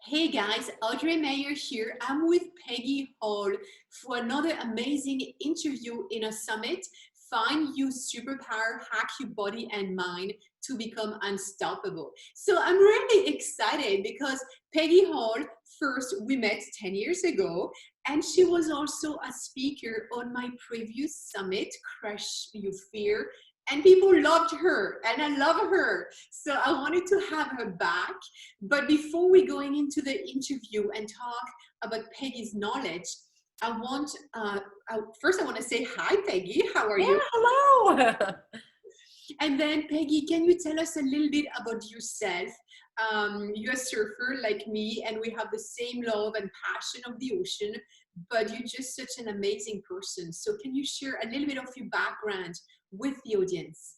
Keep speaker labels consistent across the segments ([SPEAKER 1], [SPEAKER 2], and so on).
[SPEAKER 1] Hey guys, Audrey Meyer here. I'm with Peggy Hall for another amazing interview in a summit. Find your superpower, hack your body and mind to become unstoppable. So I'm really excited because Peggy Hall, first we met 10 years ago, and she was also a speaker on my previous summit, Crush Your Fear. And people loved her, and I love her. So I wanted to have her back, but before we going into the interview and talk about Peggy's knowledge, I want first I want to say hi, Peggy. How are
[SPEAKER 2] Yeah,
[SPEAKER 1] you?
[SPEAKER 2] hello.
[SPEAKER 1] And then Peggy, can you tell us a little bit about yourself? You're a surfer like me, and we have the same love and passion of the ocean. But you're just such an amazing person. So can you share a little bit of your background with the audience?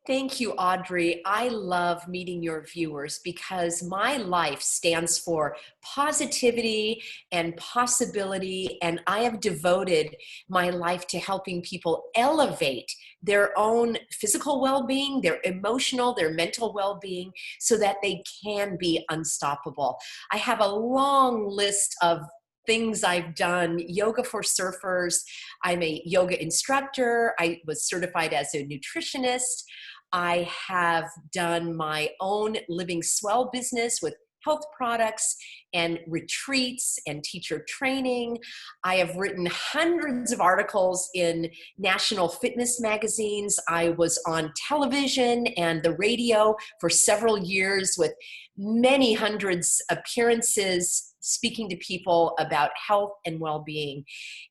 [SPEAKER 2] Thank you, Audrey. I love meeting your viewers because my life stands for positivity and possibility, and I have devoted my life to helping people elevate their own physical well-being, their emotional, their mental well-being, so that they can be unstoppable. I have a long list of things I've done. Yoga for surfers. I'm a yoga instructor. I was certified as a nutritionist. I have done my own living swell business with health products and retreats and teacher training. I have written hundreds of articles in national fitness magazines. I was on television and the radio for several years with many hundreds appearances speaking to people about health and well-being.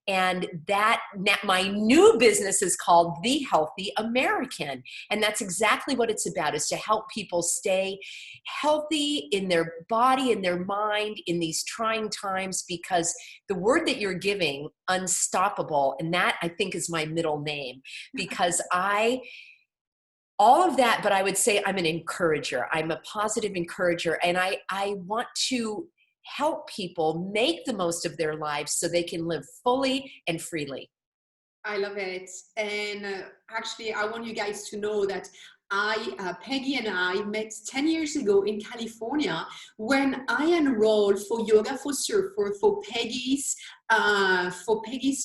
[SPEAKER 2] And that my new business is called The Healthy American. And that's exactly what it's about, is to help people stay healthy in their body, in their mind, in these trying times, because the word that you're giving, unstoppable, and that I think is my middle name, because all of that, but I would say I'm an encourager. I'm a positive encourager, and I want to help people make the most of their lives so they can live fully and freely.
[SPEAKER 1] I love it. And actually, I want you guys to know that Peggy and I met 10 years ago in California when I enrolled for Yoga for Surfer for Peggy's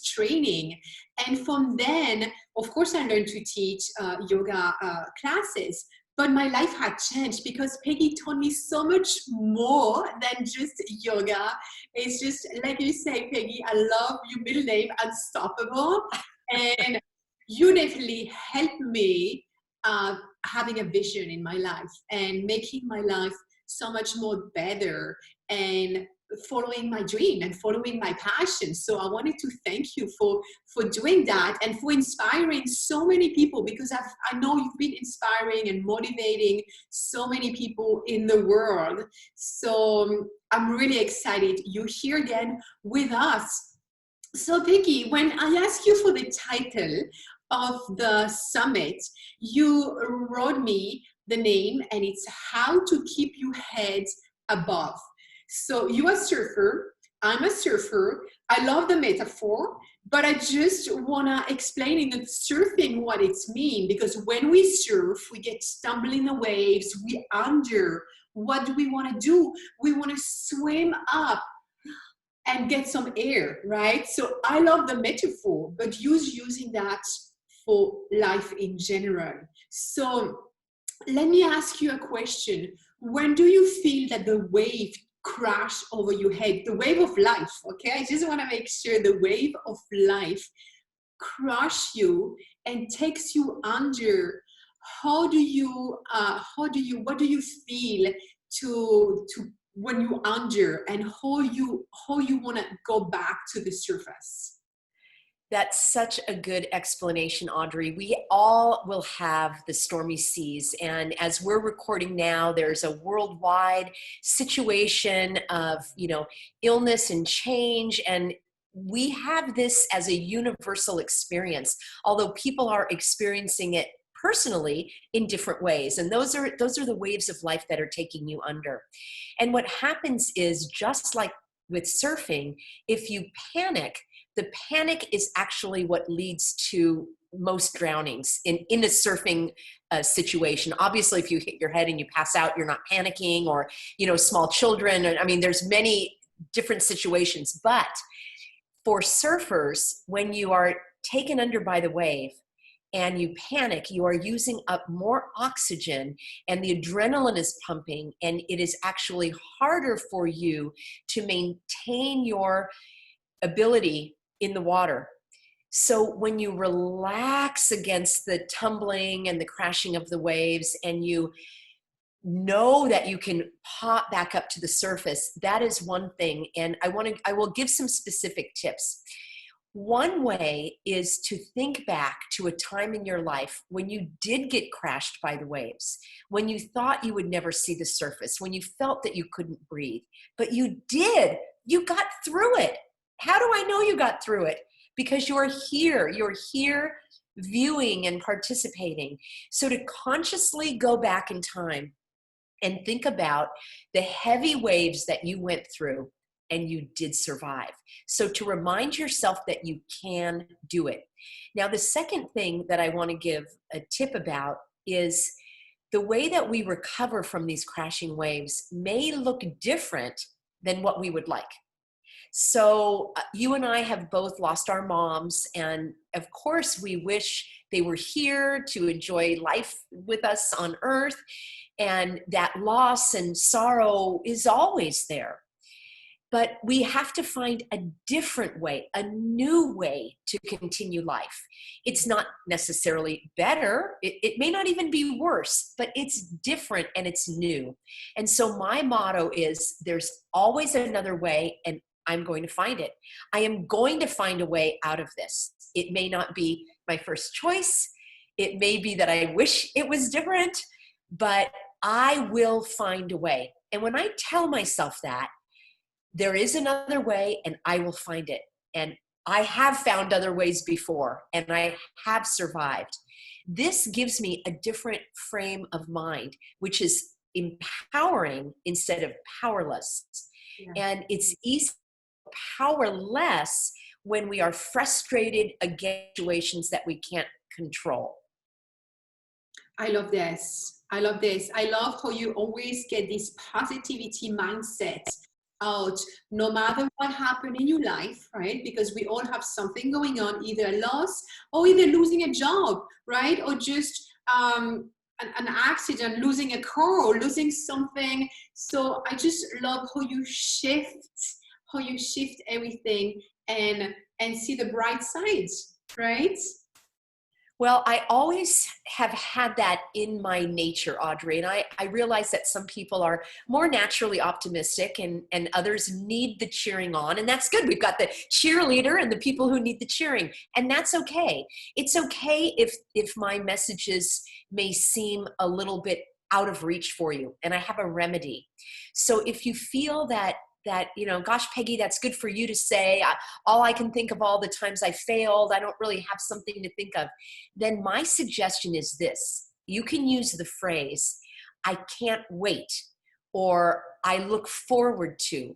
[SPEAKER 1] training. And from then, of course, I learned to teach yoga classes. But my life had changed because Peggy taught me so much more than just yoga. It's just like you say, Peggy, I love your middle name, Unstoppable. And you definitely helped me having a vision in my life and making my life so much more better and following my dream and following my passion. So I wanted to thank you for doing that and for inspiring so many people, because I know you've been inspiring and motivating so many people in the world. So I'm really excited you're here again with us. So, Vicky, when I asked you for the title of the summit, you wrote me the name, and it's How to Keep Your Head Above. So, you're a surfer, I'm a surfer. I love the metaphor, but I just want to explain in the surfing what it's mean, because when we surf, we get stumbling the waves, we under. What do we want to do? We want to swim up and get some air, right? So I love the metaphor, but using that for life in general. So let me ask you a question. When do you feel that the wave crash over your head? The wave of life, okay? I just want to make sure the wave of life crush you and takes you under. What do you feel to when you under, and how you want to go back to the surface?
[SPEAKER 2] That's such a good explanation, Audrey. We all will have the stormy seas. And as we're recording now, there's a worldwide situation of, illness and change. And we have this as a universal experience, although people are experiencing it personally in different ways. And those are the waves of life that are taking you under. And what happens is, just like with surfing, if you panic, the panic is actually what leads to most drownings in a surfing situation. Obviously, if you hit your head and you pass out, you're not panicking, or, small children. I mean, there's many different situations. But for surfers, when you are taken under by the wave and you panic, you are using up more oxygen and the adrenaline is pumping, and it is actually harder for you to maintain your ability in the water. So when you relax against the tumbling and the crashing of the waves, and you know that you can pop back up to the surface, that is one thing. And I will give some specific tips. One way is to think back to a time in your life when you did get crashed by the waves, when you thought you would never see the surface, when you felt that you couldn't breathe, but you did. You got through it. How do I know you got through it? Because you're here viewing and participating. So to consciously go back in time and think about the heavy waves that you went through and you did survive. So to remind yourself that you can do it. Now, the second thing that I want to give a tip about is the way that we recover from these crashing waves may look different than what we would like. So you and I have both lost our moms, and of course we wish they were here to enjoy life with us on earth, and that loss and sorrow is always there. But we have to find a different way, a new way to continue life. It's not necessarily better. It may not even be worse, but it's different and it's new. And so my motto is there's always another way, and I'm going to find it. I am going to find a way out of this. It may not be my first choice. It may be that I wish it was different, but I will find a way. And when I tell myself that, there is another way and I will find it. And I have found other ways before and I have survived. This gives me a different frame of mind, which is empowering instead of powerless. Yeah. And it's easy to powerless when we are frustrated against situations that we can't control.
[SPEAKER 1] I love this. I love this. I love how you always get this positivity mindset out no matter what happened in your life, right? Because we all have something going on, either a loss or either losing a job, right? Or just an accident, losing a car or losing something. So I just love how you shift everything and see the bright sides, right?
[SPEAKER 2] Well, I always have had that in my nature, Audrey, and I realize that some people are more naturally optimistic and others need the cheering on, and that's good. We've got the cheerleader and the people who need the cheering, and that's okay. It's okay if my messages may seem a little bit out of reach for you, and I have a remedy. So if you feel that, gosh, Peggy, that's good for you to say. All I can think of all the times I failed, I don't really have something to think of. Then my suggestion is this. You can use the phrase, I can't wait, or I look forward to.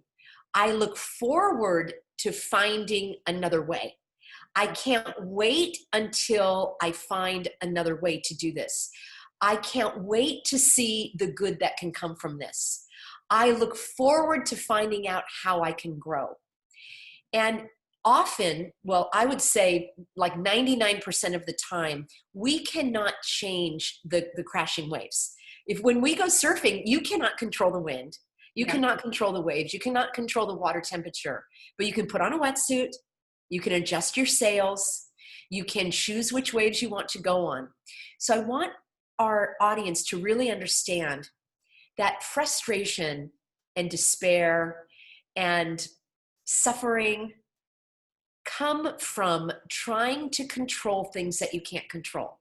[SPEAKER 2] I look forward to finding another way. I can't wait until I find another way to do this. I can't wait to see the good that can come from this. I look forward to finding out how I can grow. And often, well, I would say like 99% of the time, we cannot change the crashing waves. When we go surfing, you cannot control the wind. You cannot control the waves. You cannot control the water temperature. But you can put on a wetsuit. You can adjust your sails. You can choose which waves you want to go on. So I want our audience to really understand that frustration and despair and suffering come from trying to control things that you can't control.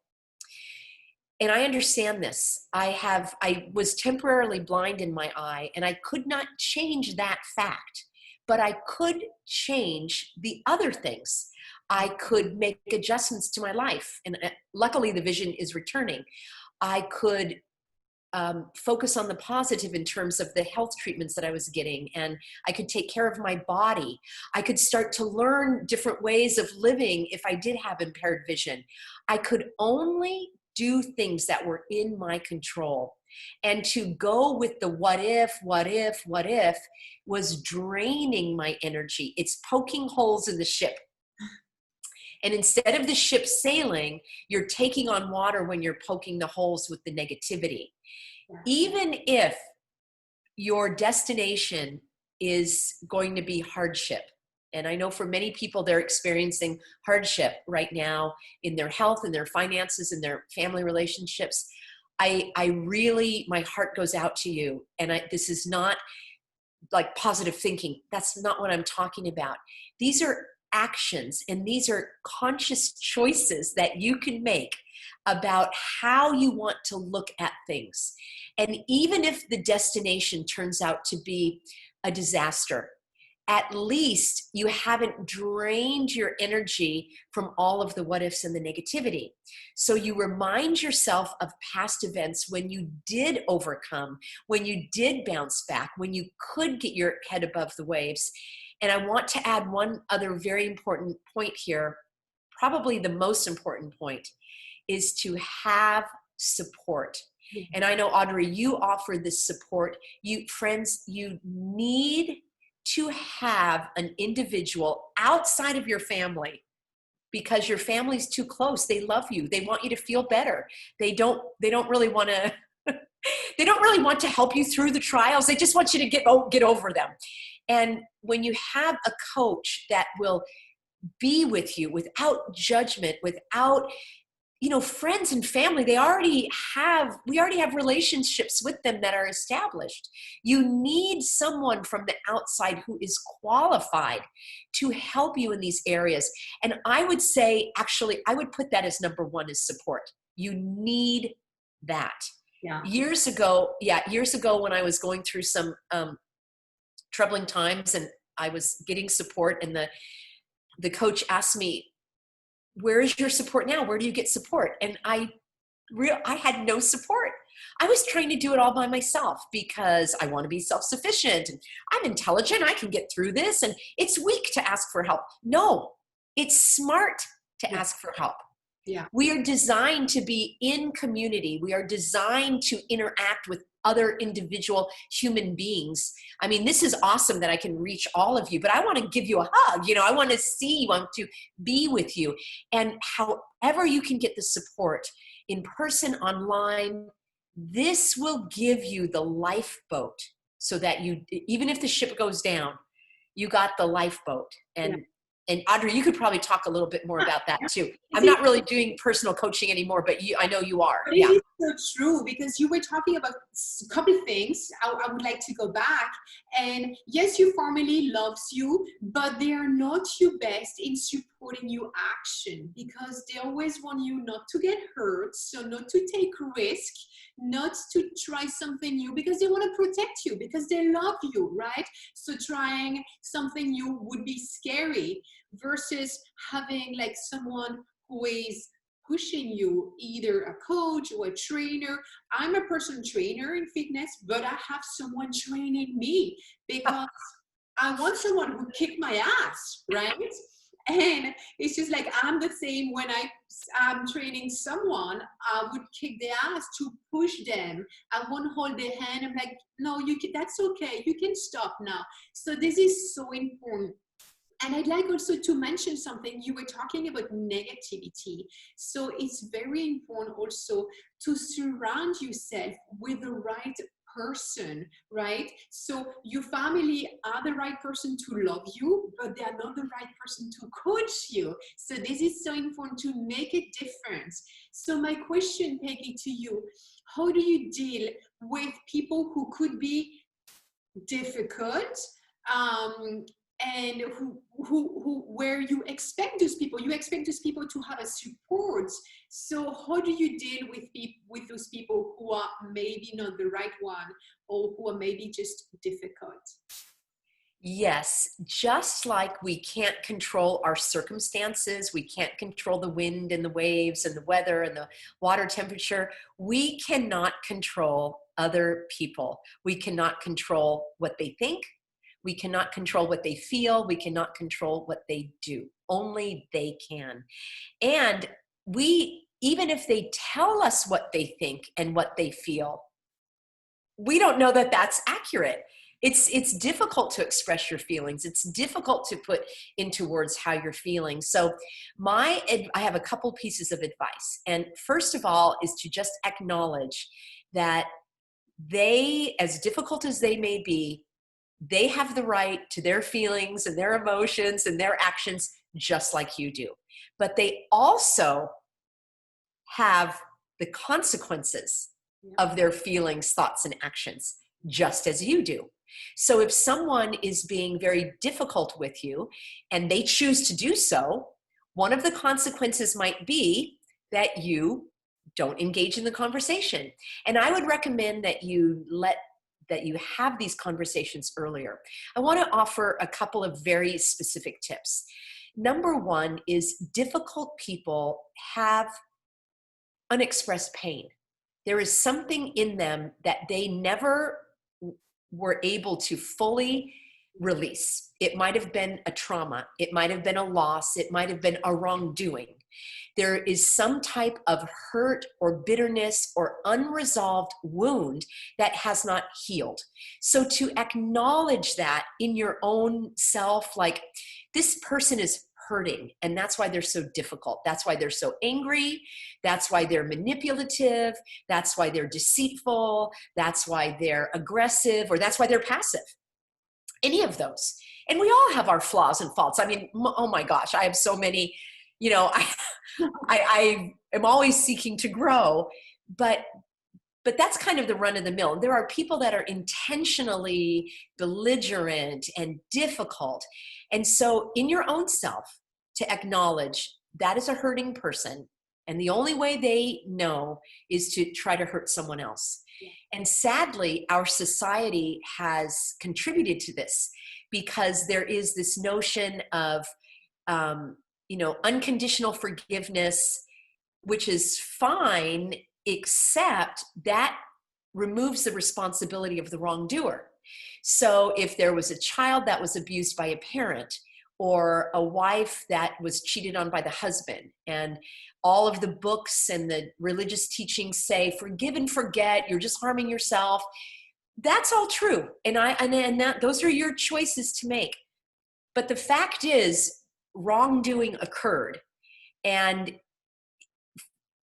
[SPEAKER 2] And I understand this. I was temporarily blind in my eye, and I could not change that fact, but I could change the other things. I could make adjustments to my life, and luckily the vision is returning. I could focus on the positive in terms of the health treatments that I was getting, and I could take care of my body. I could start to learn different ways of living if I did have impaired vision. I could only do things that were in my control. And to go with the what if was draining my energy. It's poking holes in the ship. And instead of the ship sailing, you're taking on water when you're poking the holes with the negativity. Even if your destination is going to be hardship, and I know for many people they're experiencing hardship right now in their health, in their finances, in their family relationships, I really, my heart goes out to you. And this is not like positive thinking. That's not what I'm talking about. These are actions, and these are conscious choices that you can make about how you want to look at things. And even if the destination turns out to be a disaster, at least you haven't drained your energy from all of the what ifs and the negativity. So you remind yourself of past events when you did overcome, when you did bounce back, when you could get your head above the waves. And I want to add one other very important point here, probably the most important point, is to have support. And I know, Audrey, you offer this support. Friends, you need to have an individual outside of your family, because your family's too close. They love you. They want you to feel better. They don't really want to they don't really want to help you through the trials. They just want you to get over them. And when you have a coach that will be with you without judgment, without, friends and family, we already have relationships with them that are established. You need someone from the outside who is qualified to help you in these areas. And I would say, actually, I would put that as number one, is support. You need that.
[SPEAKER 1] Yeah.
[SPEAKER 2] Years ago, when I was going through some troubling times and I was getting support, and the coach asked me, where is your support now? Where do you get support? And I had no support. I was trying to do it all by myself because I want to be self-sufficient and I'm intelligent. I can get through this, and it's weak to ask for help. No, it's smart to ask for help.
[SPEAKER 1] Yeah.
[SPEAKER 2] We are designed to be in community. We are designed to interact with other individual human beings. I mean, this is awesome that I can reach all of you, but I want to give you a hug. I want to see you, I want to be with you. And however you can get the support, in person, online, this will give you the lifeboat, so that even if the ship goes down, you got the lifeboat. And Audrey, you could probably talk a little bit more about that too. I'm not really doing personal coaching anymore, but I know you are.
[SPEAKER 1] But it is so true, because you were talking about a couple of things. I would like to go back. And yes, your family loves you, but they are not your best in supporting your action, because they always want you not to get hurt, so not to take risk, not to try something new, because they want to protect you, because they love you, right? So trying something new would be scary, versus having like someone who is pushing you, either a coach or a trainer. I'm a personal trainer in fitness, but I have someone training me, because I want someone who kick my ass, right? And it's just like, I'm the same. When I'm training someone, I would kick their ass to push them. I won't hold their hand. I'm like, no, that's okay. You can stop now. So this is so important. And I'd like also to mention something. You were talking about negativity. So it's very important also to surround yourself with the right person, right? So your family are the right person to love you, but they are not the right person to coach you. So this is so important to make a difference. So my question, Peggy, to you, how do you deal with people who could be difficult, and where you expect those people to have a support? So how do you deal with those people who are maybe not the right one, or who are maybe just difficult?
[SPEAKER 2] Yes, just like we can't control our circumstances, we can't control the wind and the waves and the weather and the water temperature, we cannot control other people. We cannot control what they think. We cannot control what they feel. We cannot control what they do. Only they can. And even if they tell us what they think and what they feel, we don't know that that's accurate. It's difficult to express your feelings. It's difficult to put into words how you're feeling. So I have a couple pieces of advice. And first of all is to just acknowledge that they, as difficult as they may be, they have the right to their feelings and their emotions and their actions just like you do. But they also have the consequences of their feelings, thoughts, and actions, just as you do. So if someone is being very difficult with you and they choose to do so, one of the consequences might be that you don't engage in the conversation. And I would recommend that you have these conversations earlier. I want to offer a couple of very specific tips. Number one is difficult people have unexpressed pain. There is something in them that they never were able to fully release. It might have been a trauma. It might have been a loss. It might have been a wrongdoing. There is some type of hurt or bitterness or unresolved wound that has not healed. So to acknowledge that in your own self, like, this person is hurting, and that's why they're so difficult. That's why they're so angry. That's why they're manipulative. That's why they're deceitful. That's why they're aggressive, or that's why they're passive. Any of those. And we all have our flaws and faults. I mean, oh my gosh, I have so many, I am always seeking to grow, but that's kind of the run of the mill. There are people that are intentionally belligerent and difficult. And so in your own self, to acknowledge that is a hurting person, and the only way they know is to try to hurt someone else. And sadly, our society has contributed to this, because there is this notion of, unconditional forgiveness, which is fine, except that removes the responsibility of the wrongdoer. So if there was a child that was abused by a parent, or a wife that was cheated on by the husband, and all of the books and the religious teachings say, forgive and forget, you're just harming yourself. That's all true. Those are your choices to make. But the fact is, wrongdoing occurred. And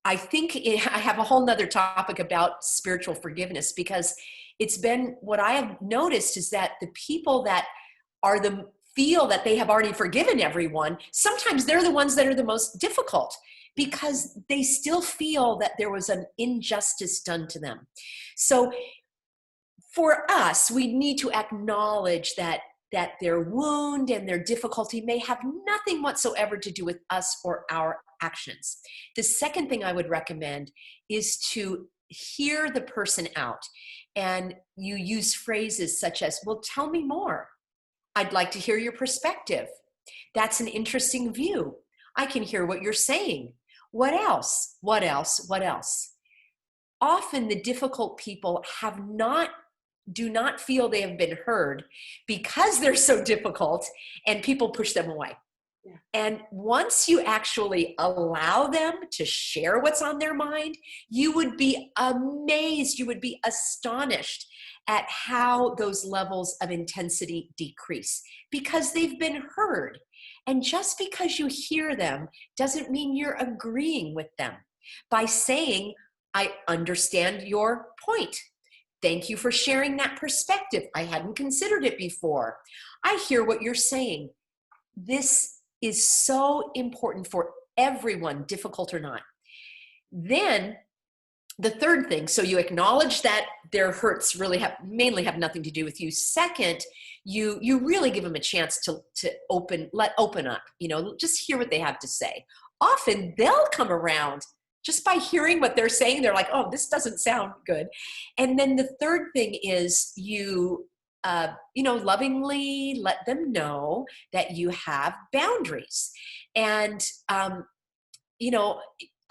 [SPEAKER 2] I think I have a whole nother topic about spiritual forgiveness, because it's been, what I have noticed is that the people that feel that they have already forgiven everyone, sometimes they're the ones that are the most difficult, because they still feel that there was an injustice done to them. So for us, we need to acknowledge that their wound and their difficulty may have nothing whatsoever to do with us or our actions. The second thing I would recommend is to hear the person out. And you use phrases such as, well, tell me more. I'd like to hear your perspective. That's an interesting view. I can hear what you're saying. What else? What else? What else? Often the difficult people do not feel they have been heard, because they're so difficult, and people push them away. Yeah. And once you actually allow them to share what's on their mind, you would be amazed, you would be astonished at how those levels of intensity decrease, because they've been heard. And just because you hear them doesn't mean you're agreeing with them. By saying, I understand your point. Thank you for sharing that perspective. I hadn't considered it before. I hear what you're saying. This is so important for everyone, difficult or not. Then the third thing, so you acknowledge that their hurts mainly have nothing to do with you. Second, you really give them a chance to open up, just hear what they have to say. Often they'll come around just by hearing what they're saying. They're like, oh, this doesn't sound good. And then the third thing is you lovingly let them know that you have boundaries. And,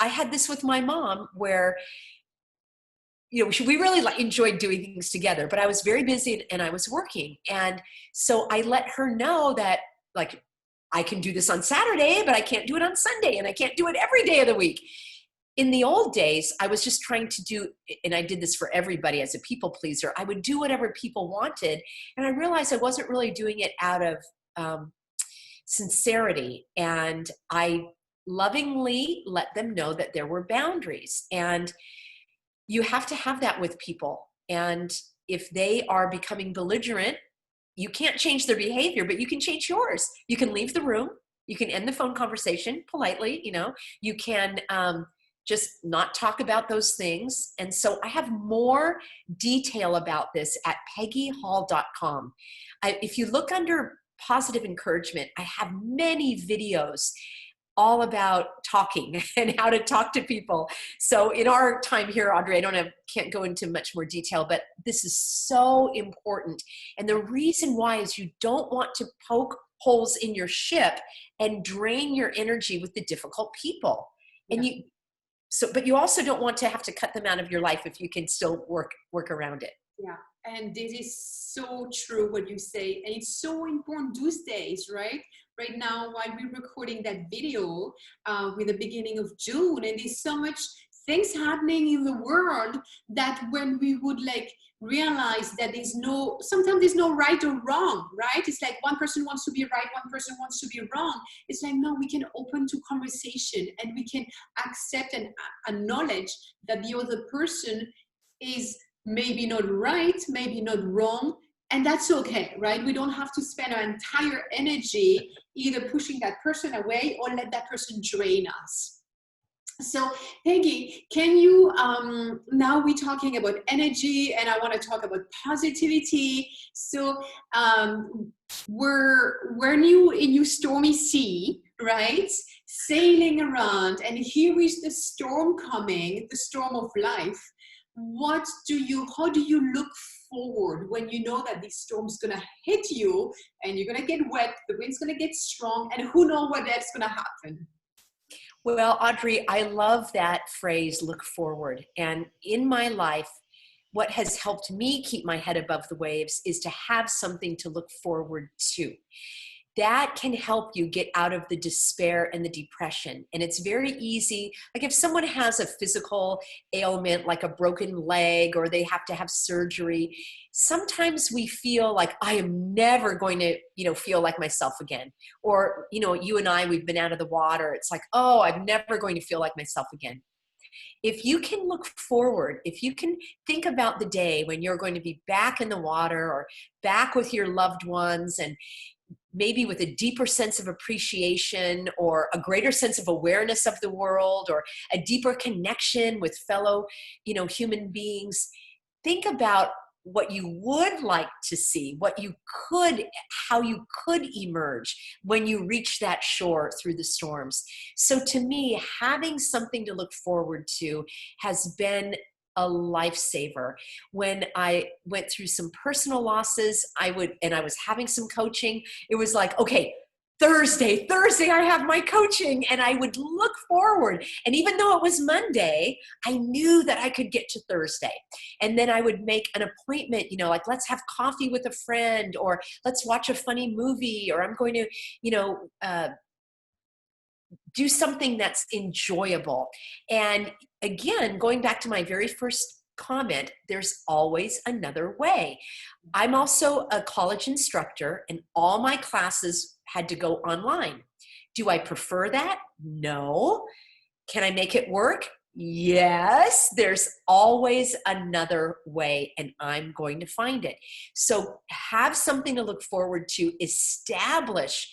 [SPEAKER 2] I had this with my mom, where we really enjoyed doing things together, but I was very busy and I was working. And so I let her know that, like, I can do this on Saturday, but I can't do it on Sunday, and I can't do it every day of the week. In the old days, I was just trying to do, and I did this for everybody as a people pleaser. I would do whatever people wanted. And I realized I wasn't really doing it out of sincerity. And I lovingly let them know that there were boundaries. And you have to have that with people. And if they are becoming belligerent, you can't change their behavior, but you can change yours. You can leave the room. You can end the phone conversation politely. You can just not talk about those things. And so I have more detail about this at peggyhall.com. If you look under positive encouragement, I have many videos all about talking and how to talk to people. So in our time here, Audrey, can't go into much more detail, but this is so important. And the reason why is you don't want to poke holes in your ship and drain your energy with the difficult people. And but you also don't want to have to cut them out of your life if you can still work around it.
[SPEAKER 1] Yeah. And this is so true what you say. And it's so important these days, right? Right now, while we're recording that video with the beginning of June, and there's so much things happening in the world that when we would realize that sometimes there's no right or wrong, right? It's like one person wants to be right, one person wants to be wrong. It's like, no, we can open to conversation and we can accept and acknowledge that the other person is maybe not right, maybe not wrong, and that's okay, right? We don't have to spend our entire energy either pushing that person away or let that person drain us. So Peggy, can you, now we're talking about energy and I want to talk about positivity. So we're new in your stormy sea, right? Sailing around, and here is the storm coming, the storm of life. How do you look forward when you know that this storm's going to hit you and you're going to get wet, the wind's going to get strong, and who knows what that's going to happen?
[SPEAKER 2] Well, Audrey, I love that phrase, look forward. And in my life, what has helped me keep my head above the waves is to have something to look forward to. That can help you get out of the despair and the depression. And it's very easy. Like if someone has a physical ailment, like a broken leg, or they have to have surgery, sometimes we feel like I am never going to, feel like myself again. Or, you and I, we've been out of the water. It's like, oh, I'm never going to feel like myself again. If you can look forward, if you can think about the day when you're going to be back in the water or back with your loved ones, and maybe with a deeper sense of appreciation or a greater sense of awareness of the world or a deeper connection with fellow, human beings, think about what you would like to see, how you could emerge when you reach that shore through the storms. So to me, having something to look forward to has been a lifesaver. When I went through some personal losses, I was having some coaching, it was like, okay, Thursday, I have my coaching, and I would look forward. And even though it was Monday, I knew that I could get to Thursday. And then I would make an appointment, like let's have coffee with a friend, or let's watch a funny movie, or I'm going to, do something that's enjoyable. And again, going back to my very first comment, there's always another way. I'm also a college instructor, and all my classes had to go online. Do I prefer that? No. Can I make it work? Yes. There's always another way, and I'm going to find it. So have something to look forward to. Establish.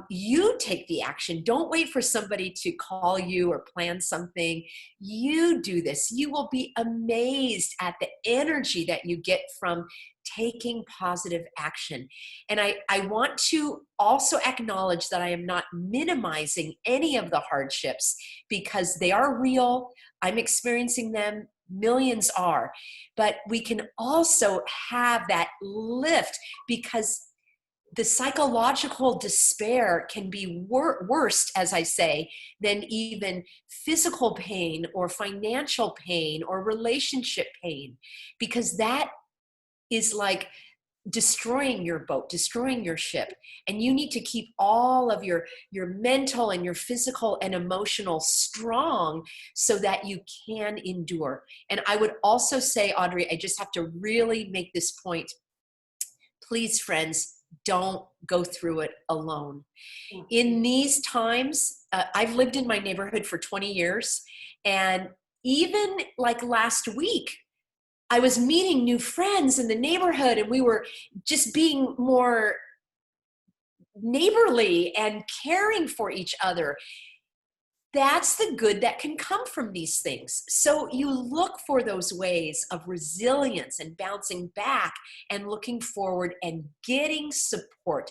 [SPEAKER 2] You take the action. Don't wait for somebody to call you or plan something. You do this. You will be amazed at the energy that you get from taking positive action. And I want to also acknowledge that I am not minimizing any of the hardships, because they are real. I'm experiencing them. Millions are. But we can also have that lift, because the psychological despair can be worse, as I say, than even physical pain or financial pain or relationship pain, because that is like destroying your boat, destroying your ship. And you need to keep all of your mental and your physical and emotional strong so that you can endure. And I would also say, Audrey, I just have to really make this point. Please, friends, don't go through it alone. In these times, I've lived in my neighborhood for 20 years. And even like last week, I was meeting new friends in the neighborhood, and we were just being more neighborly and caring for each other. That's the good that can come from these things. So you look for those ways of resilience and bouncing back and looking forward and getting support.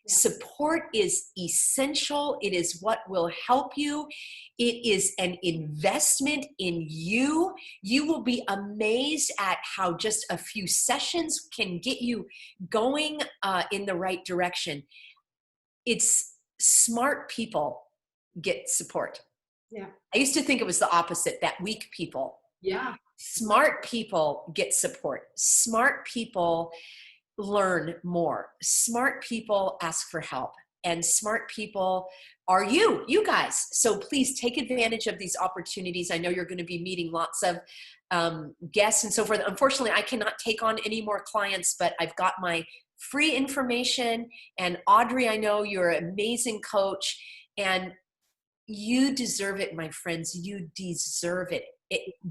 [SPEAKER 2] Yeah. Support is essential. It is what will help you. It is an investment in you. You will be amazed at how just a few sessions can get you going in the right direction. It's smart people get support.
[SPEAKER 1] Yeah.
[SPEAKER 2] I used to think it was the opposite, that weak people.
[SPEAKER 1] Yeah.
[SPEAKER 2] Smart people get support. Smart people learn more. Smart people ask for help. And smart people are you guys. So please take advantage of these opportunities. I know you're going to be meeting lots of guests and so forth. Unfortunately, I cannot take on any more clients, but I've got my free information. And Audrey, I know you're an amazing coach, and you deserve it, my friends. You deserve it.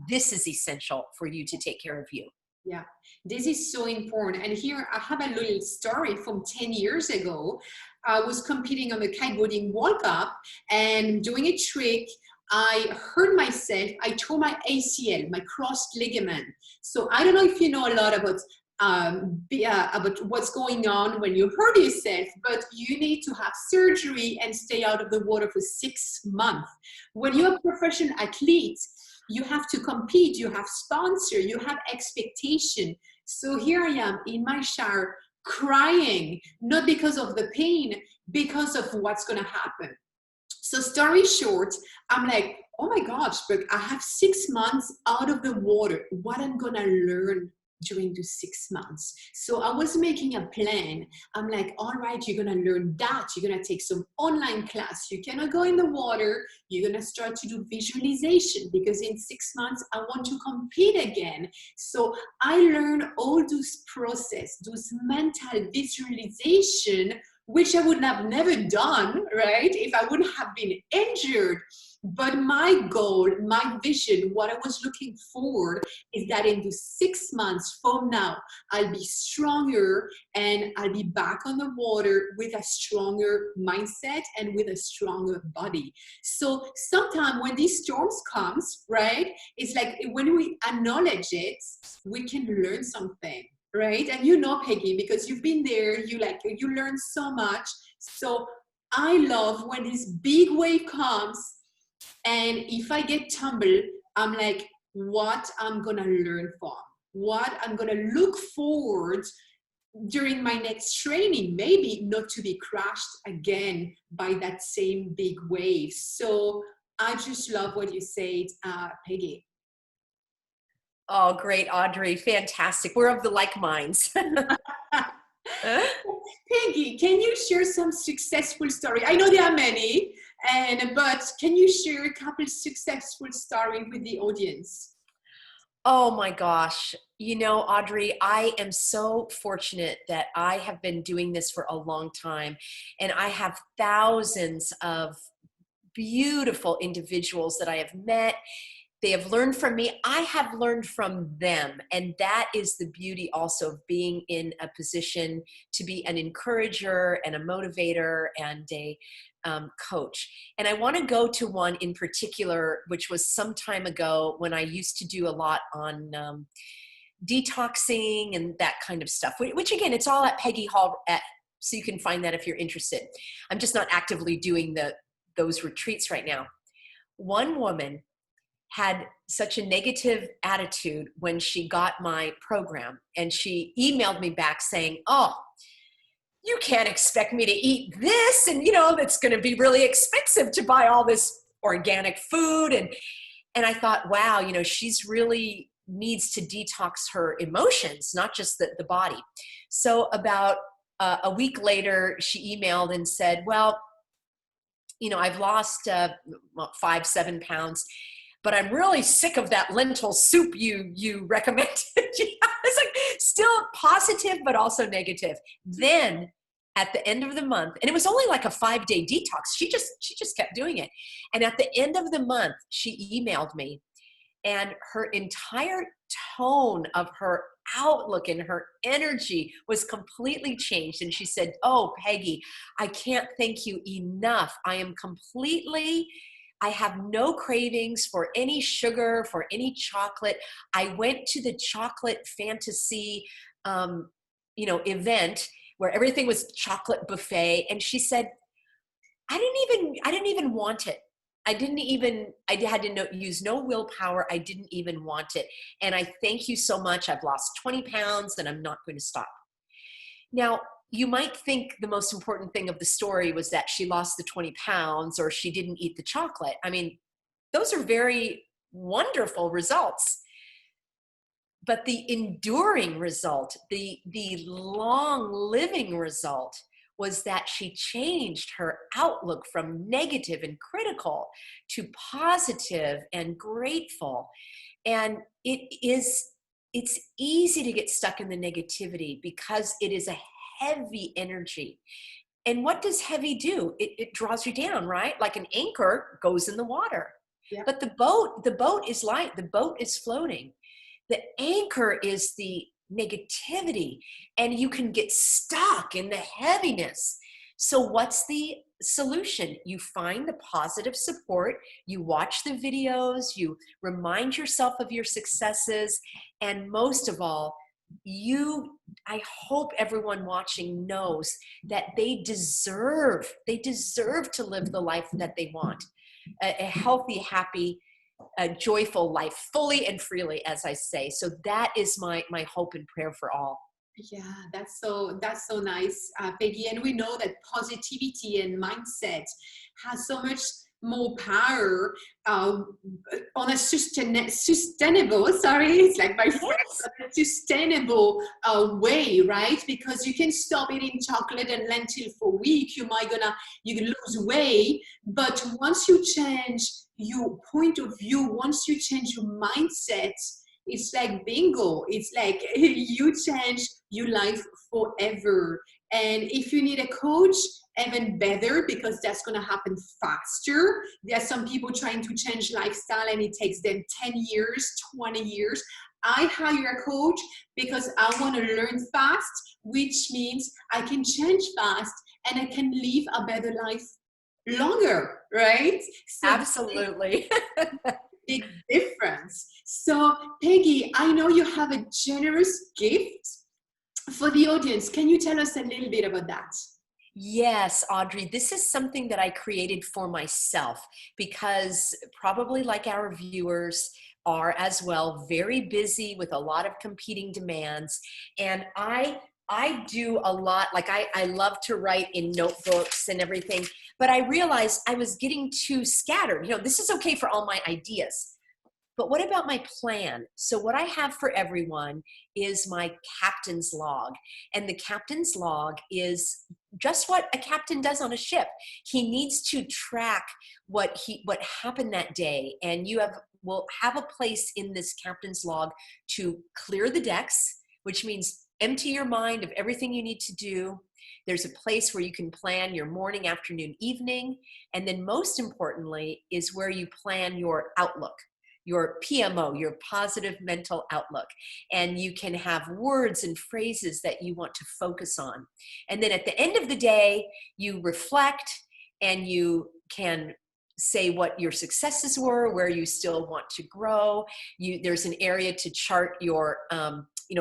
[SPEAKER 2] This is essential for you to take care of you.
[SPEAKER 1] Yeah, this is so important. And here I have a little story from 10 years ago. I was competing on the kiteboarding World Cup and doing a trick. I hurt myself. I tore my ACL, my crossed ligament. So I don't know if you know a lot about what's going on when you hurt yourself, but you need to have surgery and stay out of the water for 6 months. When you're a professional athlete, you have to compete, you have sponsor, you have expectation. So here I am in my shower crying, not because of the pain, because of what's going to happen. So story short, I'm like, oh my gosh, but I have 6 months out of the water. What I'm going to learn during the 6 months. So I was making a plan. I'm like, all right, you're going to learn that. You're going to take some online class. You cannot go in the water. You're going to start to do visualization because in 6 months, I want to compete again. So I learned all those process, those mental visualization, which I would have never done, right? If I wouldn't have been injured. But my goal, my vision, what I was looking for is that in the 6 months from now, I'll be stronger and I'll be back on the water with a stronger mindset and with a stronger body. So sometimes when these storms comes, right, it's like when we acknowledge it, we can learn something, right? And you know, Peggy, because you've been there, you learn so much. So I love when this big wave comes, and if I get tumbled, I'm like, what I'm going to learn from, what I'm going to look forward during my next training, maybe not to be crashed again by that same big wave. So I just love what you said, Peggy.
[SPEAKER 2] Oh, great, Audrey. Fantastic. We're of the like minds.
[SPEAKER 1] Peggy, can you share some successful story? I know there are many, but can you share a couple successful story with the audience?
[SPEAKER 2] Oh my gosh. You know, Audrey, I am so fortunate that I have been doing this for a long time, and I have thousands of beautiful individuals that I have met. They have learned from me. I have learned from them. And that is the beauty also of being in a position to be an encourager and a motivator and a coach. And I want to go to one in particular, which was some time ago when I used to do a lot on detoxing and that kind of stuff, which again, it's all at Peggy Hall, so you can find that if you're interested. I'm just not actively doing those retreats right now. One woman had such a negative attitude when she got my program, and she emailed me back saying, oh, you can't expect me to eat this. And, you know, it's going to be really expensive to buy all this organic food. And I thought, wow, you know, she's really needs to detox her emotions, not just the body. So about a week later, she emailed and said, well, you know, I've lost 5-7 pounds, but I'm really sick of that lentil soup you recommended. It's like still positive, but also negative. Then at the end of the month, and it was only like a 5-day detox. She just kept doing it. And at the end of the month, she emailed me, and her entire tone of her outlook and her energy was completely changed. And she said, oh, Peggy, I can't thank you enough. I have no cravings for any sugar, for any chocolate. I went to the chocolate fantasy, event where everything was chocolate buffet. And she said, I didn't even want it. I had to use no willpower. I didn't even want it. And I thank you so much. I've lost 20 pounds and I'm not going to stop. Now, you might think the most important thing of the story was that she lost the 20 pounds or she didn't eat the chocolate. I mean, those are very wonderful results. But the enduring result, the long living result, was that she changed her outlook from negative and critical to positive and grateful. And it's easy to get stuck in the negativity because it is a heavy energy. And what does heavy do? It draws you down, right? Like an anchor goes in the water.
[SPEAKER 1] Yeah.
[SPEAKER 2] But the boat is light, the boat is floating. The anchor is the negativity, and you can get stuck in the heaviness. So what's the solution? You find the positive support, you watch the videos, you remind yourself of your successes, and most of all, I hope everyone watching knows that they deserve to live the life that they want. A healthy, happy, a joyful life, fully and freely, as I say. So that is my hope and prayer for all.
[SPEAKER 1] Yeah, that's so nice, Peggy. And we know that positivity and mindset has so much more power on a sustainable. Sorry, it's like my friend, sustainable way, right? Because you can stop eating chocolate and lentil for a week. You lose weight, but once you change your point of view, once you change your mindset, it's like bingo. It's like you change your life forever. And if you need a coach, even better, because that's going to happen faster. There are some people trying to change lifestyle and it takes them 10 years, 20 years. I hire a coach because I want to learn fast, which means I can change fast and I can live a better life longer, right? So
[SPEAKER 2] Absolutely.
[SPEAKER 1] big difference. So Peggy, I know you have a generous gift for the audience. Can you tell us a little bit about that?
[SPEAKER 2] Yes, Audrey, this is something that I created for myself because probably like our viewers are as well, very busy with a lot of competing demands. And I do a lot, like I love to write in notebooks and everything, but I realized I was getting too scattered. You know, this is okay for all my ideas, but what about my plan? So what I have for everyone is my captain's log. And the captain's log is just what a captain does on a ship. He needs to track what happened that day. And will have a place in this captain's log to clear the decks, which means empty your mind of everything you need to do. There's a place where you can plan your morning, afternoon, evening. And then most importantly is where you plan your outlook, your PMO, your positive mental outlook. And you can have words and phrases that you want to focus on. And then at the end of the day, you reflect and you can say what your successes were, where you still want to grow. There's an area to chart your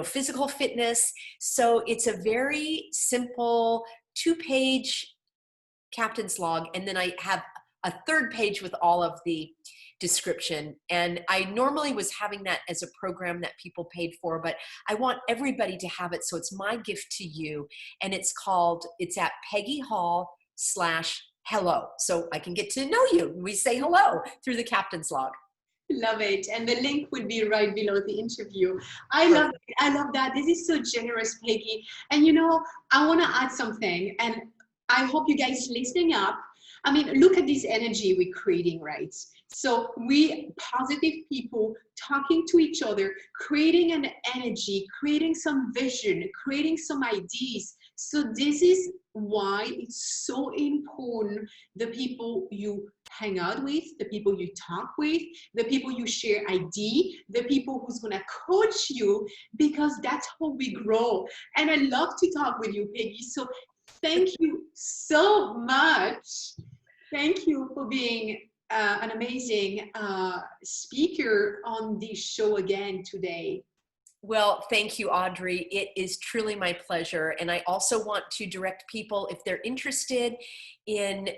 [SPEAKER 2] physical fitness. So it's a very simple 2-page captain's log. And then I have a third page with all of the description. And I normally was having that as a program that people paid for, but I want everybody to have it. So it's my gift to you. And it's at Peggy Hall/hello. So I can get to know you. We say hello through the captain's log.
[SPEAKER 1] Love it. And the link will be right below the interview. I love it. I love that. This is so generous, Peggy. And you know, I want to add something, and I hope you guys listening up. I mean, look at this energy we're creating, right? So we positive people talking to each other, creating an energy, creating some vision, creating some ideas. So this is why it's so important, the people you hang out with, the people you talk with, the people you share idea, the people who's gonna coach you, because that's how we grow. And I love to talk with you, Peggy. So thank you so much. Thank you for being an amazing speaker on this show again today.
[SPEAKER 2] Well, thank you, Audrey. It is truly my pleasure. And I also want to direct people, if they're interested in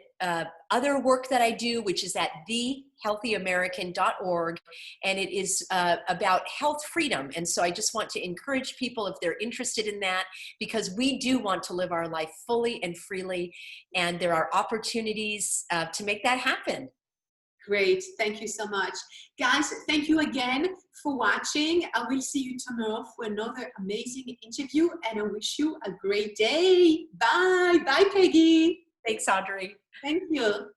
[SPEAKER 2] other work that I do, which is at thehealthyamerican.org, and it is about health freedom. And so I just want to encourage people, if they're interested in that, because we do want to live our life fully and freely, and there are opportunities to make that happen.
[SPEAKER 1] Great. Thank you so much. Guys, thank you again for watching. I will see you tomorrow for another amazing interview, and I wish you a great day. Bye. Bye, Peggy.
[SPEAKER 2] Thanks, Audrey.
[SPEAKER 1] Thank you.